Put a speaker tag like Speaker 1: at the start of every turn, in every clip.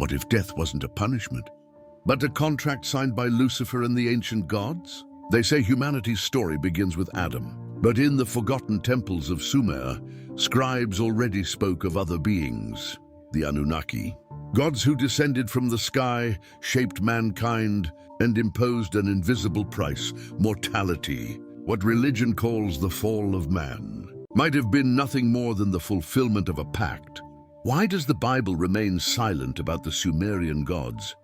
Speaker 1: What if death wasn't a punishment, but a contract signed by Lucifer and the ancient gods? They say humanity's story begins with Adam, but in the forgotten temples of Sumer, scribes already spoke of other beings, the Anunnaki, gods who descended from the sky, shaped mankind, and imposed an invisible price, mortality. What religion calls the fall of man might have been nothing more than the fulfillment of a pact. Why does the Bible remain silent about the Sumerian gods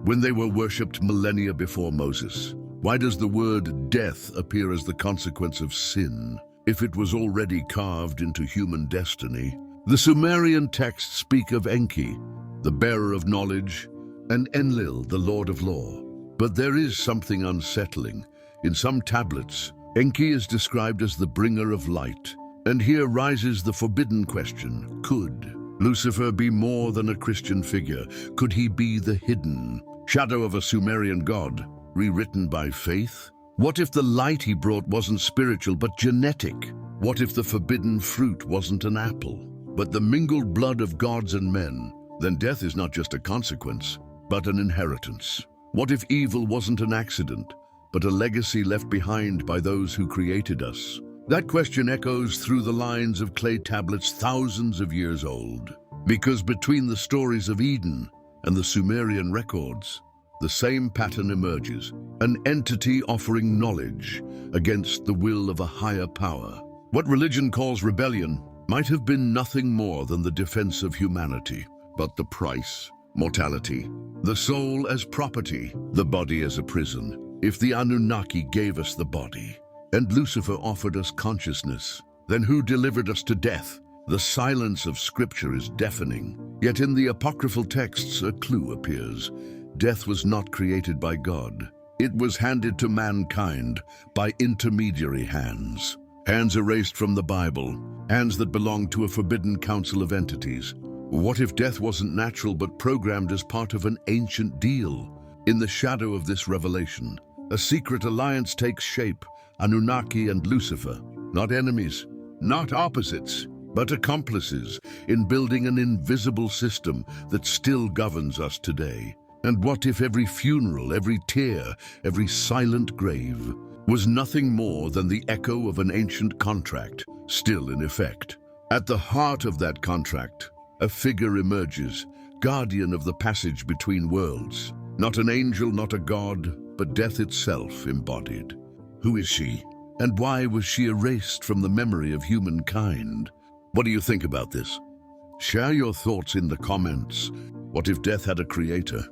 Speaker 1: when they were worshipped millennia before Moses? Why does the word death appear as the consequence of sin, if it was already carved into human destiny? The Sumerian texts speak of Enki, the bearer of knowledge, and Enlil, the lord of law. But there is something unsettling. In some tablets, Enki is described as the bringer of light. And here rises the forbidden question: could Lucifer be more than a Christian figure? Could he be the hidden shadow of a Sumerian god, rewritten by faith? What if the light he brought wasn't spiritual but genetic? What if the forbidden fruit wasn't an apple, but the mingled blood of gods and men? Then death is not just a consequence, but an inheritance. What if evil wasn't an accident, but a legacy left behind by those who created us? That question echoes through the lines of clay tablets thousands of years old. Because between the stories of Eden and the Sumerian records, the same pattern emerges: an entity offering knowledge against the will of a higher power. What religion calls rebellion might have been nothing more than the defense of humanity, but the price: mortality. The soul as property, the body as a prison. If the Anunnaki gave us the body, and Lucifer offered us consciousness, then who delivered us to death? The silence of Scripture is deafening. Yet in the apocryphal texts a clue appears. Death was not created by God. It was handed to mankind by intermediary hands. Hands erased from the Bible, hands that belonged to a forbidden council of entities. What if death wasn't natural but programmed as part of an ancient deal? In the shadow of this revelation, a secret alliance takes shape: Anunnaki and Lucifer, not enemies, not opposites, but accomplices in building an invisible system that still governs us today. And what if every funeral, every tear, every silent grave was nothing more than the echo of an ancient contract, still in effect? At the heart of that contract, a figure emerges, guardian of the passage between worlds. Not an angel, not a god, but death itself embodied. Who is she? And why was she erased from the memory of humankind? What do you think about this? Share your thoughts in the comments. What if death had a creator,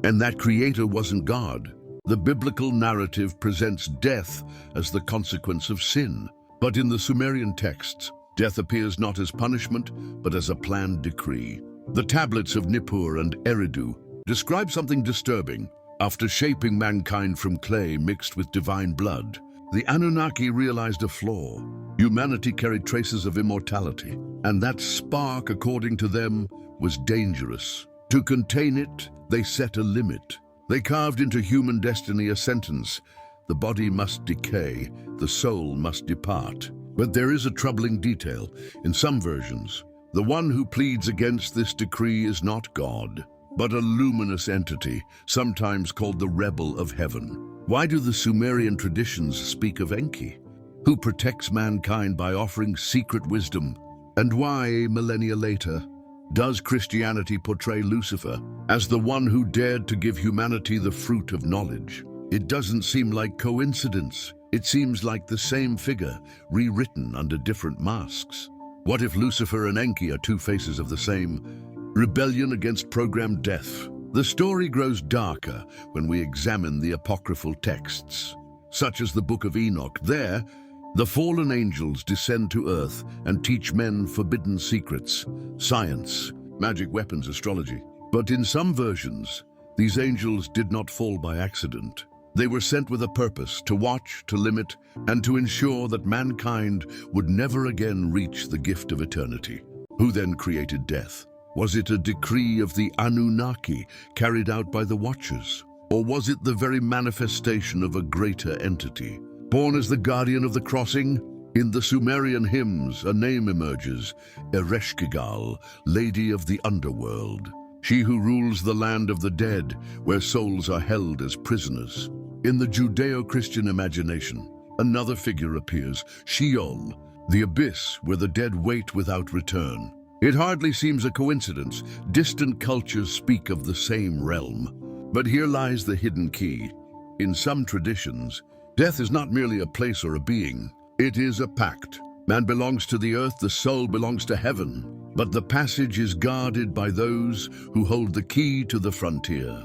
Speaker 1: and that creator wasn't God? The biblical narrative presents death as the consequence of sin. But in the Sumerian texts, death appears not as punishment, but as a planned decree. The tablets of Nippur and Eridu describe something disturbing. After shaping mankind from clay mixed with divine blood, the Anunnaki realized a flaw. Humanity carried traces of immortality, and that spark, according to them, was dangerous. To contain it, they set a limit. They carved into human destiny a sentence: the body must decay, the soul must depart. But there is a troubling detail. In some versions, the one who pleads against this decree is not God, but a luminous entity, sometimes called the rebel of heaven. Why do the Sumerian traditions speak of Enki, who protects mankind by offering secret wisdom? And why, millennia later, does Christianity portray Lucifer as the one who dared to give humanity the fruit of knowledge? It doesn't seem like coincidence. It seems like the same figure, rewritten under different masks. What if Lucifer and Enki are two faces of the same rebellion against programmed death? The story grows darker when we examine the apocryphal texts, such as the Book of Enoch. There, the fallen angels descend to earth and teach men forbidden secrets: science, magic, weapons, astrology. But in some versions, these angels did not fall by accident. They were sent with a purpose: to watch, to limit, and to ensure that mankind would never again reach the gift of eternity. Who then created death? Was it a decree of the Anunnaki carried out by the Watchers? Or was it the very manifestation of a greater entity? Born as the guardian of the crossing, in the Sumerian hymns a name emerges: Ereshkigal, Lady of the Underworld. she who rules the land of the dead, where souls are held as prisoners. In the Judeo-Christian imagination, another figure appears, Sheol, the abyss where the dead wait without return. It hardly seems a coincidence. Distant cultures speak of the same realm. But here lies the hidden key. In some traditions, death is not merely a place or a being. It is a pact. Man belongs to the earth, the soul belongs to heaven. But the passage is guarded by those who hold the key to the frontier.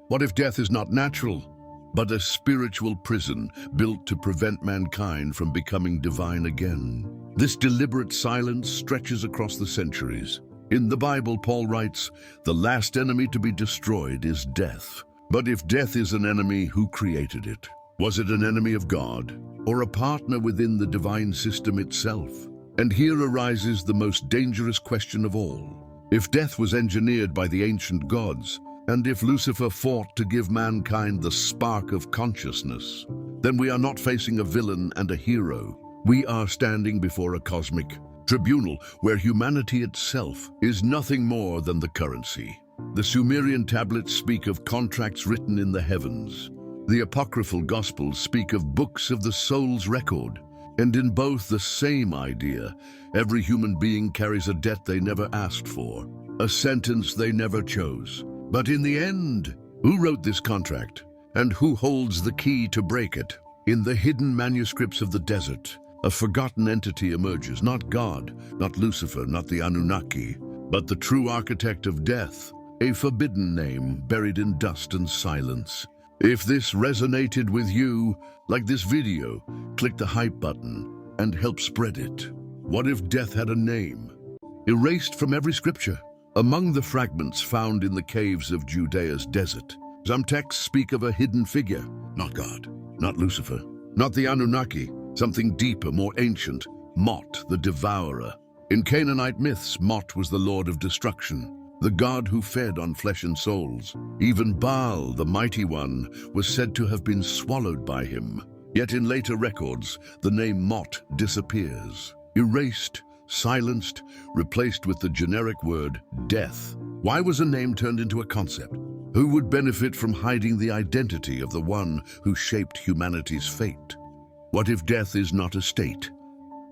Speaker 1: What if death is not natural, but a spiritual prison built to prevent mankind from becoming divine again? This deliberate silence stretches across the centuries. In the Bible, Paul writes, "The last enemy to be destroyed is death." But if death is an enemy, who created it? Was it an enemy of God, or a partner within the divine system itself? And here arises the most dangerous question of all. If death was engineered by the ancient gods, and if Lucifer fought to give mankind the spark of consciousness, then we are not facing a villain and a hero. We are standing before a cosmic tribunal where humanity itself is nothing more than the currency. The Sumerian tablets speak of contracts written in the heavens. The apocryphal gospels speak of books of the soul's record. And in both the same idea, every human being carries a debt they never asked for, a sentence they never chose. But in the end, who wrote this contract? And who holds the key to break it? In the hidden manuscripts of the desert, a forgotten entity emerges, not God, not Lucifer, not the Anunnaki, but the true architect of death, a forbidden name buried in dust and silence. If this resonated with you, like this video, click the hype button and help spread it. What if death had a name? Erased from every scripture, among the fragments found in the caves of Judea's desert, some texts speak of a hidden figure, not God, not Lucifer, not the Anunnaki, something deeper, more ancient, Mot, the devourer. In Canaanite myths, Mot was the lord of destruction, the god who fed on flesh and souls. Even Baal, the mighty one, was said to have been swallowed by him. Yet in later records, the name Mot disappears, erased, silenced, replaced with the generic word death. Why was a name turned into a concept? Who would benefit from hiding the identity of the one who shaped humanity's fate? What if death is not a state,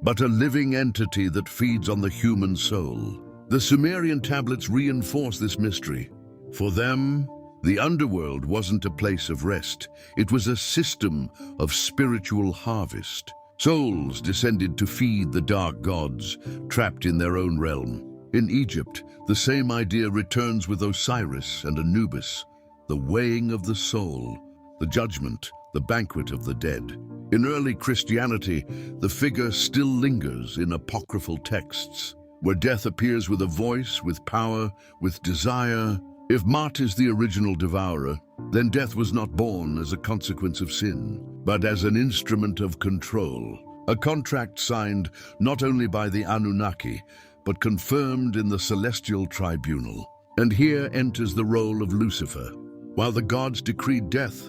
Speaker 1: but a living entity that feeds on the human soul? The Sumerian tablets reinforce this mystery. For them, the underworld wasn't a place of rest. It was a system of spiritual harvest. Souls descended to feed the dark gods, trapped in their own realm. In Egypt, the same idea returns with Osiris and Anubis, the weighing of the soul, the judgment, the banquet of the dead. In early Christianity, the figure still lingers in apocryphal texts, where death appears with a voice, with power, with desire. If Mot is the original devourer, then death was not born as a consequence of sin, but as an instrument of control, a contract signed not only by the Anunnaki, but confirmed in the celestial tribunal. And here enters the role of Lucifer. While the gods decreed death,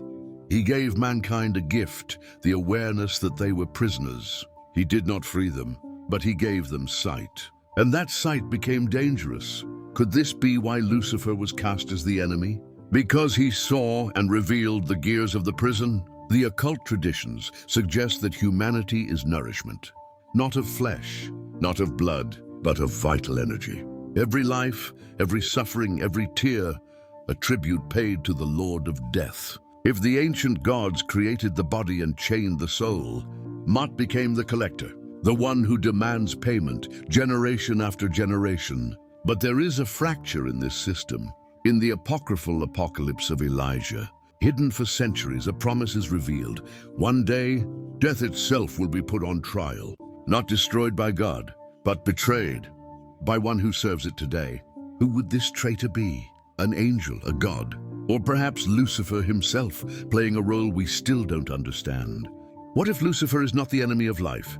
Speaker 1: he gave mankind a gift, the awareness that they were prisoners. He did not free them, but he gave them sight. And that sight became dangerous. Could this be why Lucifer was cast as the enemy? Because he saw and revealed the gears of the prison? The occult traditions suggest that humanity is nourishment, not of flesh, not of blood, but of vital energy. Every life, every suffering, every tear, a tribute paid to the Lord of Death. If the ancient gods created the body and chained the soul, Mot became the collector, the one who demands payment, generation after generation. But there is a fracture in this system. In the apocryphal apocalypse of Elijah, hidden for centuries, a promise is revealed. One day, death itself will be put on trial, not destroyed by God, but betrayed by one who serves it today. Who would this traitor be? An angel, a god, or perhaps Lucifer himself, playing a role we still don't understand? What if Lucifer is not the enemy of life,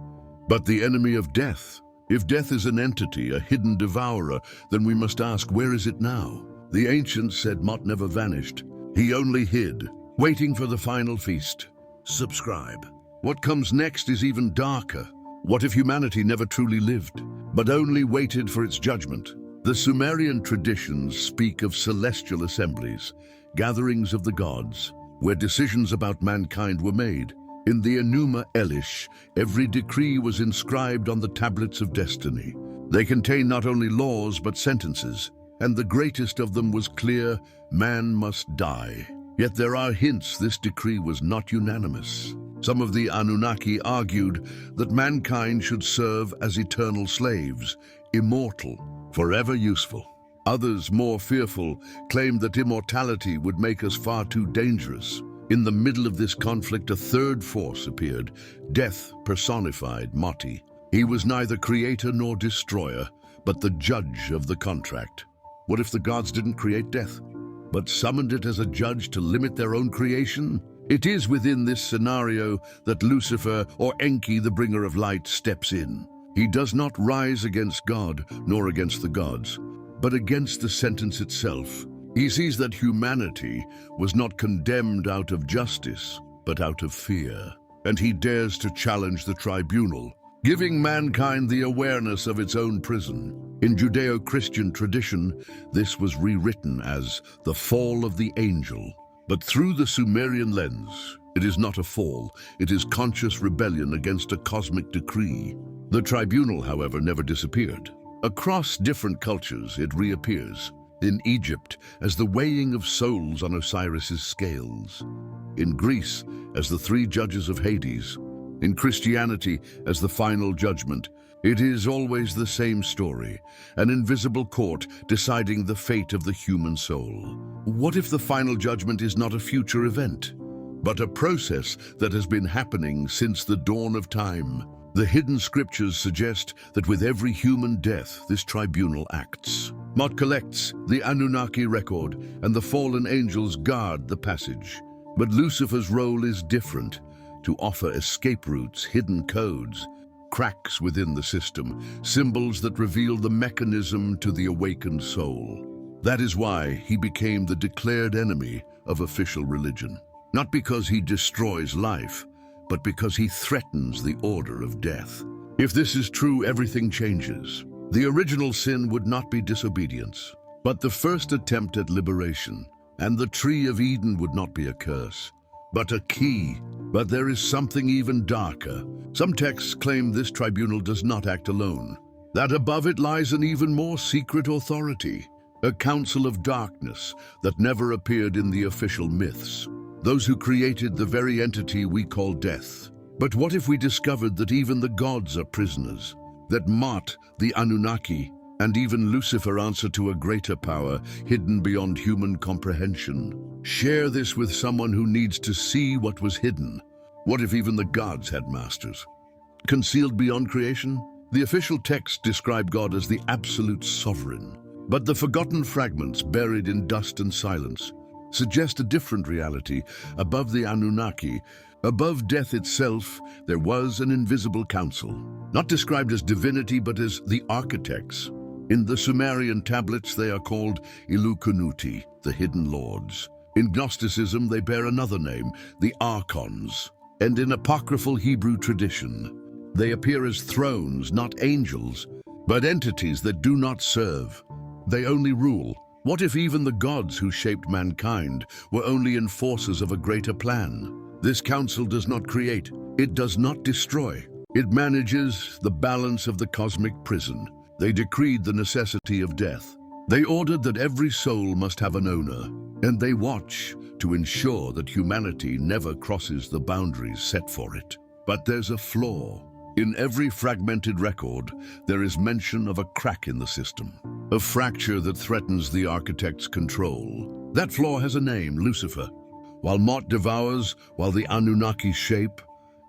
Speaker 1: but the enemy of death? If death is an entity, a hidden devourer, then we must ask, where is it now? The ancients said Mot never vanished. He only hid, waiting for the final feast. Subscribe. What comes next is even darker. What if humanity never truly lived, but only waited for its judgment? The Sumerian traditions speak of celestial assemblies, gatherings of the gods, where decisions about mankind were made. In the Enuma Elish, every decree was inscribed on the tablets of destiny. They contained not only laws but sentences, and the greatest of them was clear: man must die. Yet there are hints this decree was not unanimous. Some of the Anunnaki argued that mankind should serve as eternal slaves, immortal, forever useful. Others, more fearful, claimed that immortality would make us far too dangerous. In the middle of this conflict, a third force appeared, death personified, Mati. He was neither creator nor destroyer, but the judge of the contract. What if the gods didn't create death, but summoned it as a judge to limit their own creation? It is within this scenario that Lucifer, or Enki, the bringer of light, steps in. He does not rise against God, nor against the gods, but against the sentence itself. He sees that humanity was not condemned out of justice, but out of fear. And he dares to challenge the tribunal, giving mankind the awareness of its own prison. In Judeo-Christian tradition, this was rewritten as the fall of the angel. But through the Sumerian lens, it is not a fall, it is conscious rebellion against a cosmic decree. The tribunal, however, never disappeared. Across different cultures, it reappears. In Egypt, as the weighing of souls on Osiris's scales. In Greece, as the three judges of Hades. In Christianity, as the final judgment. It is always the same story, an invisible court deciding the fate of the human soul. What if the final judgment is not a future event, but a process that has been happening since the dawn of time? The hidden scriptures suggest that with every human death, this tribunal acts. Mot collects the Anunnaki record, and the fallen angels guard the passage. But Lucifer's role is different, to offer escape routes, hidden codes, cracks within the system, symbols that reveal the mechanism to the awakened soul. That is why he became the declared enemy of official religion. Not because he destroys life, but because he threatens the order of death. If this is true, everything changes. The original sin would not be disobedience, but the first attempt at liberation. And the tree of Eden would not be a curse, but a key. But there is something even darker. Some texts claim this tribunal does not act alone, that above it lies an even more secret authority, a council of darkness that never appeared in the official myths. Those who created the very entity we call death. But what if we discovered that even the gods are prisoners? That Mot, the Anunnaki, and even Lucifer answer to a greater power hidden beyond human comprehension. Share this with someone who needs to see what was hidden. What if even the gods had masters? Concealed beyond creation? The official texts describe God as the absolute sovereign. But the forgotten fragments buried in dust and silence suggest a different reality. Above the Anunnaki, above death itself, there was an invisible council, not described as divinity but as the architects. In the Sumerian tablets they are called Ilukunuti, the hidden lords. In Gnosticism they bear another name, the archons. And in apocryphal Hebrew tradition, they appear as thrones, not angels, but entities that do not serve. They only rule. What if even the gods who shaped mankind were only enforcers of a greater plan? This council does not create, it does not destroy. It manages the balance of the cosmic prison. They decreed the necessity of death. They ordered that every soul must have an owner, and they watch to ensure that humanity never crosses the boundaries set for it. But there's a flaw. In every fragmented record, there is mention of a crack in the system, a fracture that threatens the architect's control. That flaw has a name, Lucifer. While Mot devours, while the Anunnaki shape,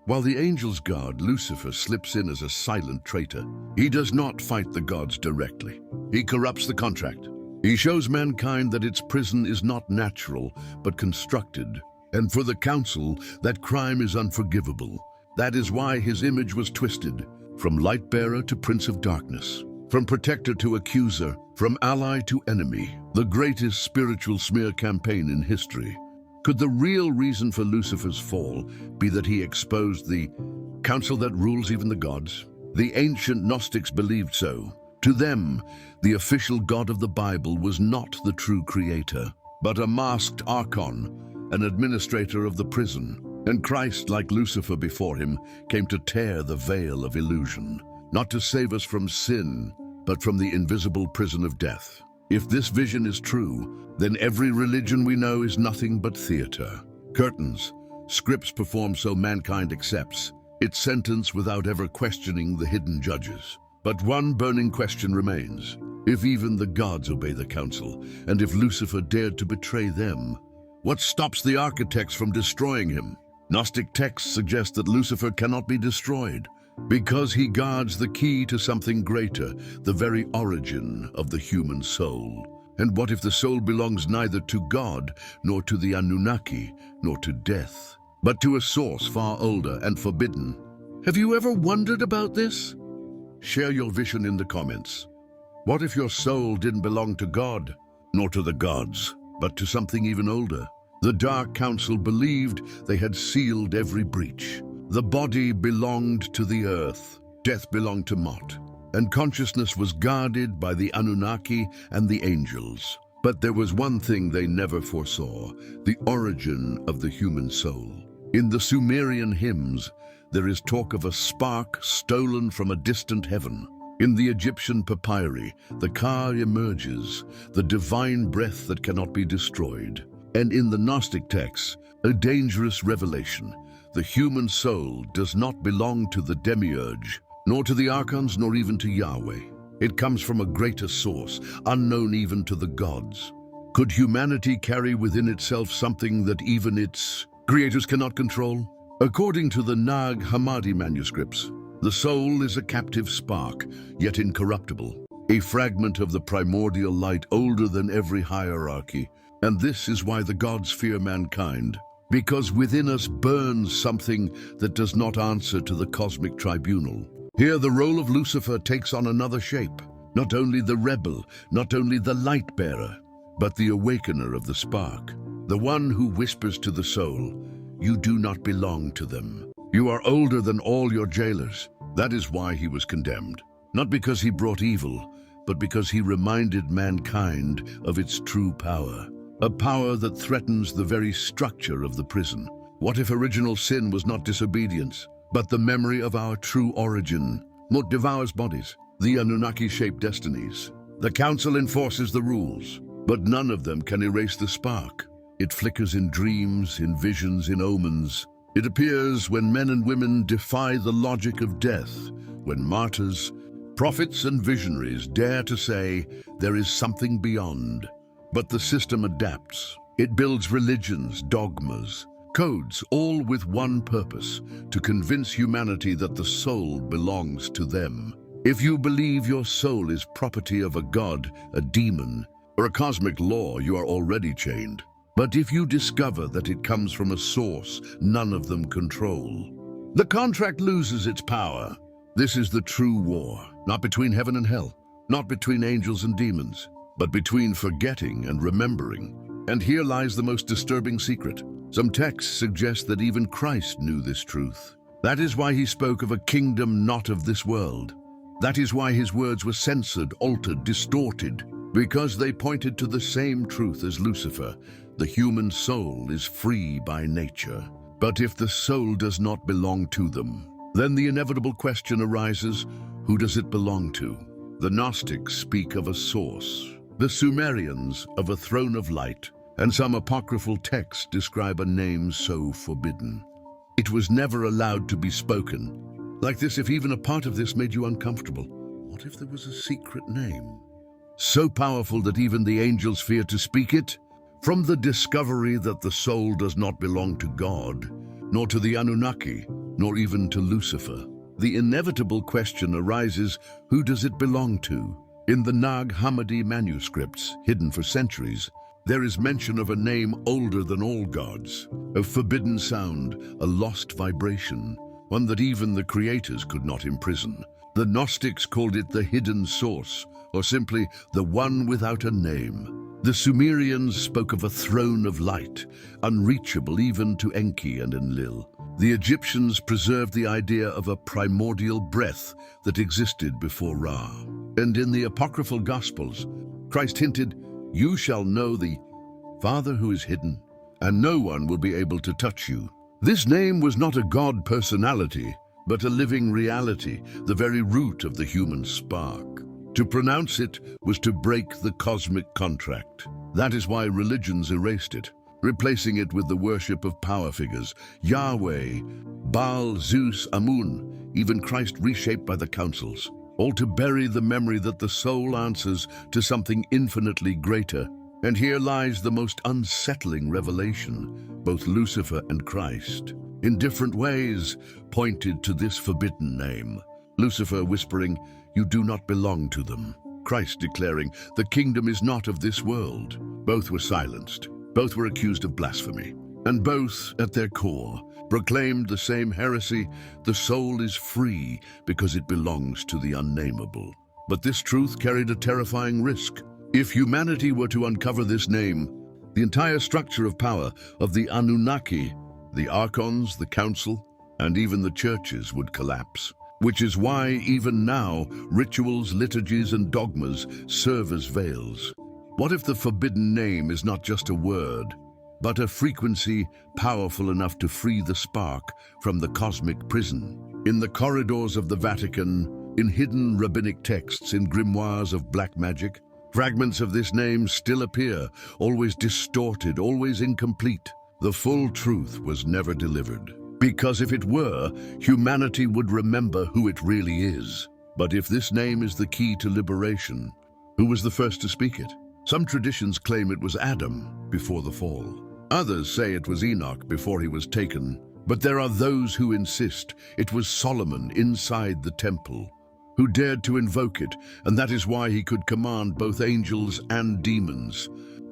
Speaker 1: while the angels guard, Lucifer slips in as a silent traitor. He does not fight the gods directly. He corrupts the contract. He shows mankind that its prison is not natural, but constructed. And for the council, that crime is unforgivable. That is why his image was twisted, from light-bearer to prince of darkness, from protector to accuser, from ally to enemy, the greatest spiritual smear campaign in history. Could the real reason for Lucifer's fall be that he exposed the council that rules even the gods? The ancient Gnostics believed so. To them, the official God of the Bible was not the true creator, but a masked archon, an administrator of the prison. And Christ, like Lucifer before him, came to tear the veil of illusion, not to save us from sin, but from the invisible prison of death. If this vision is true, then every religion we know is nothing but theater. Curtains, scripts performed so mankind accepts its sentence without ever questioning the hidden judges. But one burning question remains. If even the gods obey the council, and if Lucifer dared to betray them, what stops the architects from destroying him? Gnostic texts suggest that Lucifer cannot be destroyed because he guards the key to something greater, the very origin of the human soul. And what if the soul belongs neither to God, nor to the Anunnaki, nor to death, but to a source far older and forbidden? Have you ever wondered about this? Share your vision in the comments. What if your soul didn't belong to God, nor to the gods, but to something even older? The Dark Council believed they had sealed every breach. The body belonged to the earth, death belonged to Mot, and consciousness was guarded by the Anunnaki and the angels. But there was one thing they never foresaw, the origin of the human soul. In the Sumerian hymns, there is talk of a spark stolen from a distant heaven. In the Egyptian papyri, the Ka emerges, the divine breath that cannot be destroyed. And in the Gnostic texts, a dangerous revelation. The human soul does not belong to the demiurge, nor to the archons, nor even to Yahweh. It comes from a greater source, unknown even to the gods. Could humanity carry within itself something that even its creators cannot control? According to the Nag Hammadi manuscripts, the soul is a captive spark, yet incorruptible, a fragment of the primordial light older than every hierarchy. And this is why the gods fear mankind, because within us burns something that does not answer to the cosmic tribunal. Here the role of Lucifer takes on another shape, not only the rebel, not only the light bearer, but the awakener of the spark, the one who whispers to the soul, "You do not belong to them. You are older than all your jailers." That is why he was condemned, not because he brought evil, but because he reminded mankind of its true power. A power that threatens the very structure of the prison. What if original sin was not disobedience, but the memory of our true origin? What devours bodies? The Anunnaki shape destinies. The council enforces the rules, but none of them can erase the spark. It flickers in dreams, in visions, in omens. It appears when men and women defy the logic of death, when martyrs, prophets and visionaries dare to say there is something beyond. But the system adapts. It builds religions, dogmas, codes, all with one purpose, to convince humanity that the soul belongs to them. If you believe your soul is property of a god, a demon, or a cosmic law, you are already chained. But if you discover that it comes from a source none of them control, the contract loses its power. This is the true war, not between heaven and hell, not between angels and demons, but between forgetting and remembering. And here lies the most disturbing secret. Some texts suggest that even Christ knew this truth. That is why he spoke of a kingdom not of this world. That is why his words were censored, altered, distorted, because they pointed to the same truth as Lucifer. The human soul is free by nature. But if the soul does not belong to them, then the inevitable question arises, who does it belong to? The Gnostics speak of a source, the Sumerians of a throne of light, and some apocryphal texts describe a name so forbidden. It was never allowed to be spoken. Like this, if even a part of this made you uncomfortable, what if there was a secret name? So powerful that even the angels fear to speak it? From the discovery that the soul does not belong to God, nor to the Anunnaki, nor even to Lucifer, the inevitable question arises, who does it belong to? In the Nag Hammadi manuscripts, hidden for centuries, there is mention of a name older than all gods, a forbidden sound, a lost vibration, one that even the creators could not imprison. The Gnostics called it the hidden source, or simply the one without a name. The Sumerians spoke of a throne of light, unreachable even to Enki and Enlil. The Egyptians preserved the idea of a primordial breath that existed before Ra. And in the apocryphal Gospels, Christ hinted, "You shall know the Father who is hidden, and no one will be able to touch you." This name was not a God personality, but a living reality, the very root of the human spark. To pronounce it was to break the cosmic contract. That is why religions erased it, replacing it with the worship of power figures, Yahweh, Baal, Zeus, Amun, even Christ reshaped by the councils, all to bury the memory that the soul answers to something infinitely greater. And here lies the most unsettling revelation. Both Lucifer and Christ, in different ways, pointed to this forbidden name. Lucifer whispering, "You do not belong to them." Christ declaring, "The kingdom is not of this world." Both were silenced. Both were accused of blasphemy. And both, at their core, proclaimed the same heresy: the soul is free because it belongs to the unnameable. But this truth carried a terrifying risk. If humanity were to uncover this name, the entire structure of power of the Anunnaki, the archons, the council, and even the churches would collapse. Which is why, even now, rituals, liturgies, and dogmas serve as veils. What if the forbidden name is not just a word, but a frequency powerful enough to free the spark from the cosmic prison? In the corridors of the Vatican, in hidden rabbinic texts, in grimoires of black magic, fragments of this name still appear, always distorted, always incomplete. The full truth was never delivered. Because if it were, humanity would remember who it really is. But if this name is the key to liberation, who was the first to speak it? Some traditions claim it was Adam before the fall. Others say it was Enoch before he was taken. But there are those who insist it was Solomon inside the temple who dared to invoke it, and that is why he could command both angels and demons.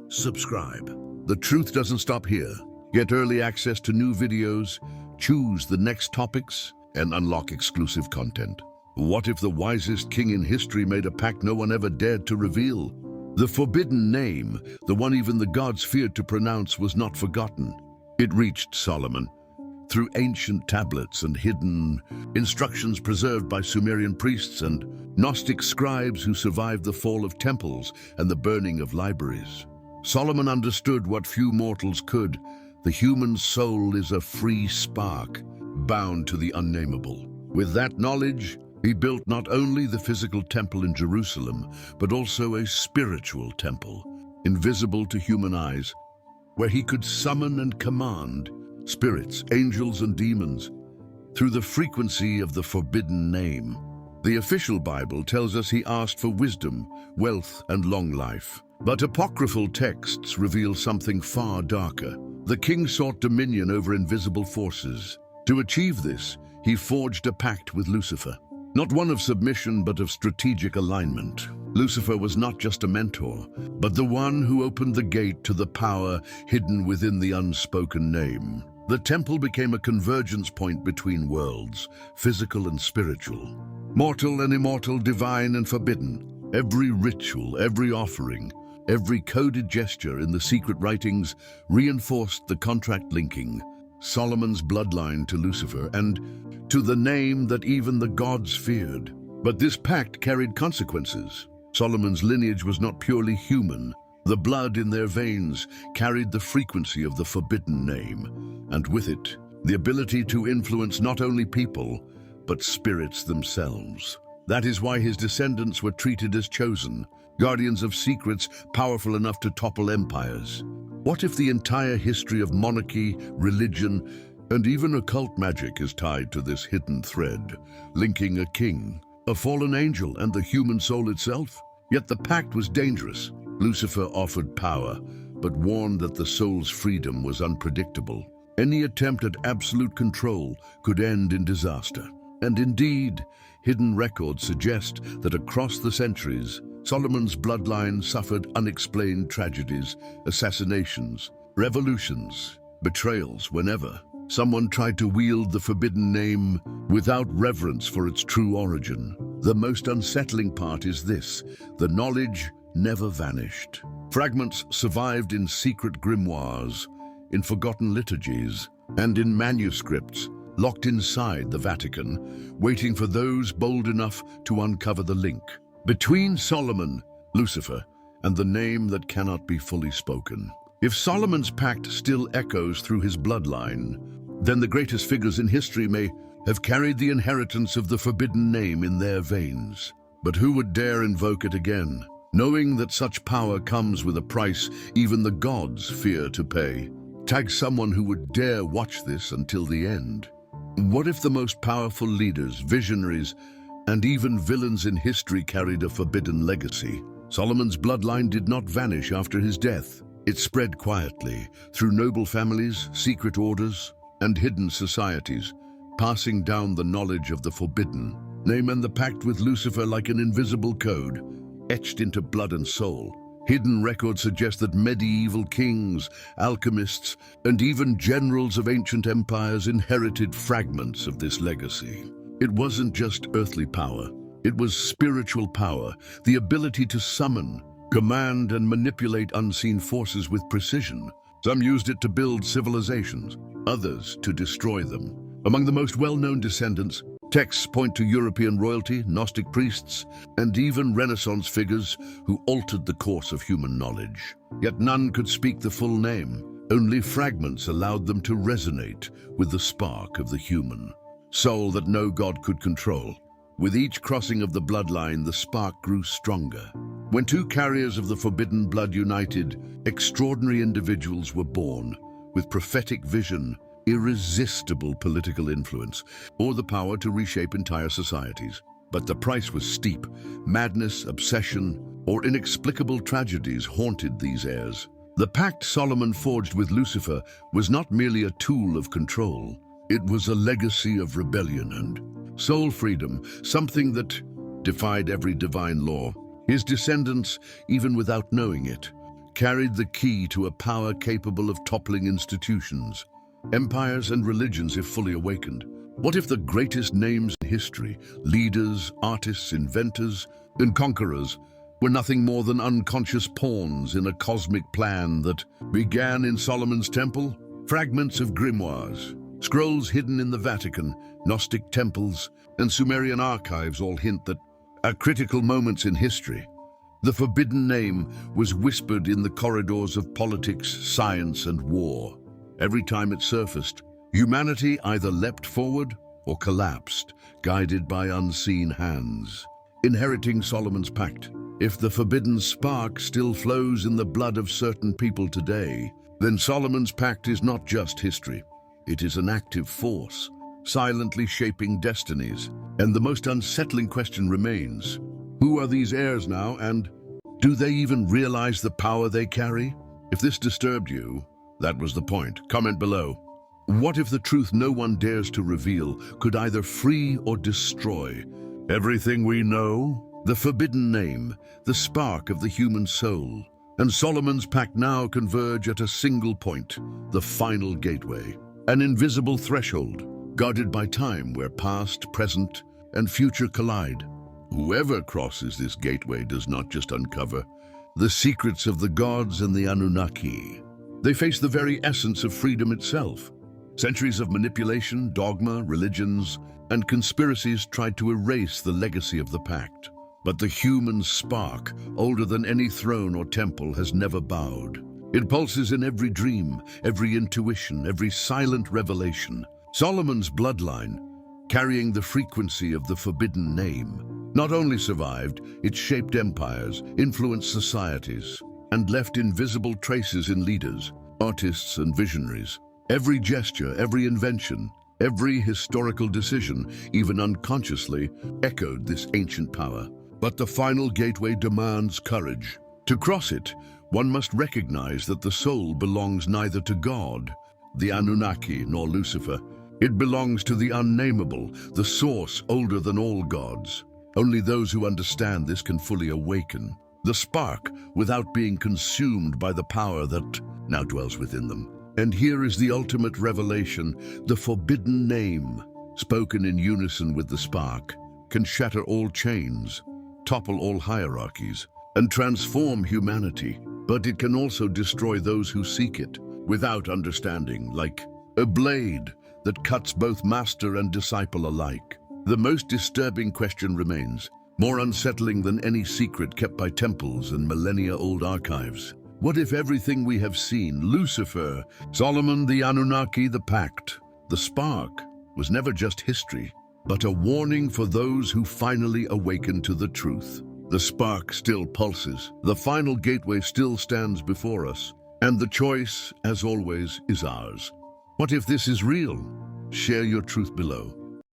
Speaker 1: Subscribe. The truth doesn't stop here. Get early access to new videos, choose the next topics, and unlock exclusive content. What if the wisest king in history made a pact no one ever dared to reveal? The forbidden name, the one even the gods feared to pronounce, was not forgotten. It reached Solomon through ancient tablets and hidden instructions preserved by Sumerian priests and Gnostic scribes who survived the fall of temples and the burning of libraries. Solomon understood what few mortals could. The human soul is a free spark, bound to the unnameable. With that knowledge, he built not only the physical temple in Jerusalem, but also a spiritual temple, invisible to human eyes, where he could summon and command spirits, angels, and demons through the frequency of the forbidden name. The official Bible tells us he asked for wisdom, wealth, and long life. But apocryphal texts reveal something far darker. The king sought dominion over invisible forces. To achieve this, he forged a pact with Lucifer. Not one of submission, but of strategic alignment. Lucifer was not just a mentor, but the one who opened the gate to the power hidden within the unspoken name. The temple became a convergence point between worlds, physical and spiritual, mortal and immortal, divine and forbidden. Every ritual, every offering, every coded gesture in the secret writings reinforced the contract linking Solomon's bloodline to Lucifer and to the name that even the gods feared. But this pact carried consequences. Solomon's lineage was not purely human. The blood in their veins carried the frequency of the forbidden name, and with it, the ability to influence not only people, but spirits themselves. That is why his descendants were treated as chosen, guardians of secrets powerful enough to topple empires. What if the entire history of monarchy, religion, and even occult magic is tied to this hidden thread, linking a king, a fallen angel, and the human soul itself? Yet the pact was dangerous. Lucifer offered power, but warned that the soul's freedom was unpredictable. Any attempt at absolute control could end in disaster. And indeed, hidden records suggest that across the centuries, Solomon's bloodline suffered unexplained tragedies, assassinations, revolutions, betrayals whenever someone tried to wield the forbidden name without reverence for its true origin. The most unsettling part is this: the knowledge never vanished. Fragments survived in secret grimoires, in forgotten liturgies, and in manuscripts locked inside the Vatican, waiting for those bold enough to uncover the link between Solomon, Lucifer, and the name that cannot be fully spoken. If Solomon's pact still echoes through his bloodline, then the greatest figures in history may have carried the inheritance of the forbidden name in their veins. But who would dare invoke it again, knowing that such power comes with a price even the gods fear to pay? Tag someone who would dare watch this until the end. What if the most powerful leaders, visionaries, and even villains in history carried a forbidden legacy? Solomon's bloodline did not vanish after his death. It spread quietly through noble families, secret orders, and hidden societies, passing down the knowledge of the forbidden name and the pact with Lucifer like an invisible code, etched into blood and soul. Hidden records suggest that medieval kings, alchemists, and even generals of ancient empires inherited fragments of this legacy. It wasn't just earthly power. It was spiritual power, the ability to summon, command, and manipulate unseen forces with precision. Some used it to build civilizations, others to destroy them. Among the most well-known descendants, texts point to European royalty, Gnostic priests, and even Renaissance figures who altered the course of human knowledge. Yet none could speak the full name. Only fragments allowed them to resonate with the spark of the human soul that no god could control. With each crossing of the bloodline, the spark grew stronger. When two carriers of the forbidden blood united, extraordinary individuals were born, with prophetic vision, irresistible political influence, or the power to reshape entire societies. But the price was steep. Madness, obsession, or inexplicable tragedies haunted these heirs. The pact Solomon forged with Lucifer was not merely a tool of control. It was a legacy of rebellion and soul freedom, something that defied every divine law. His descendants, even without knowing it, carried the key to a power capable of toppling institutions, empires, and religions if fully awakened. What if the greatest names in history, leaders, artists, inventors, and conquerors, were nothing more than unconscious pawns in a cosmic plan that began in Solomon's temple? Fragments of grimoires, scrolls hidden in the Vatican, Gnostic temples, and Sumerian archives all hint that at critical moments in history, the forbidden name was whispered in the corridors of politics, science, and war. Every time it surfaced, humanity either leapt forward or collapsed, guided by unseen hands. Inheriting Solomon's pact, if the forbidden spark still flows in the blood of certain people today, then Solomon's pact is not just history. It is an active force, silently shaping destinies. And the most unsettling question remains: who are these heirs now, and do they even realize the power they carry? If this disturbed you, that was the point. Comment below. What if the truth no one dares to reveal could either free or destroy everything we know? The forbidden name, the spark of the human soul, and Solomon's pact now converge at a single point, the final gateway. An invisible threshold, guarded by time where past, present, and future collide. Whoever crosses this gateway does not just uncover the secrets of the gods and the Anunnaki. They face the very essence of freedom itself. Centuries of manipulation, dogma, religions, and conspiracies tried to erase the legacy of the pact. But the human spark, older than any throne or temple, has never bowed. It pulses in every dream, every intuition, every silent revelation. Solomon's bloodline, carrying the frequency of the forbidden name, not only survived, it shaped empires, influenced societies, and left invisible traces in leaders, artists, and visionaries. Every gesture, every invention, every historical decision, even unconsciously, echoed this ancient power. But the final gateway demands courage. To cross it, one must recognize that the soul belongs neither to God, the Anunnaki, nor Lucifer. It belongs to the unnameable, the source older than all gods. Only those who understand this can fully awaken the spark without being consumed by the power that now dwells within them. And here is the ultimate revelation: the forbidden name, spoken in unison with the spark, can shatter all chains, topple all hierarchies, and transform humanity. But it can also destroy those who seek it without understanding, like a blade that cuts both master and disciple alike. The most disturbing question remains, more unsettling than any secret kept by temples and millennia-old archives. What if everything we have seen, Lucifer, Solomon, the Anunnaki, the Pact, the spark, was never just history, but a warning for those who finally awaken to the truth? The spark still pulses, the final gateway still stands before us, and the choice, as always, is ours. What if this is real? Share your truth below.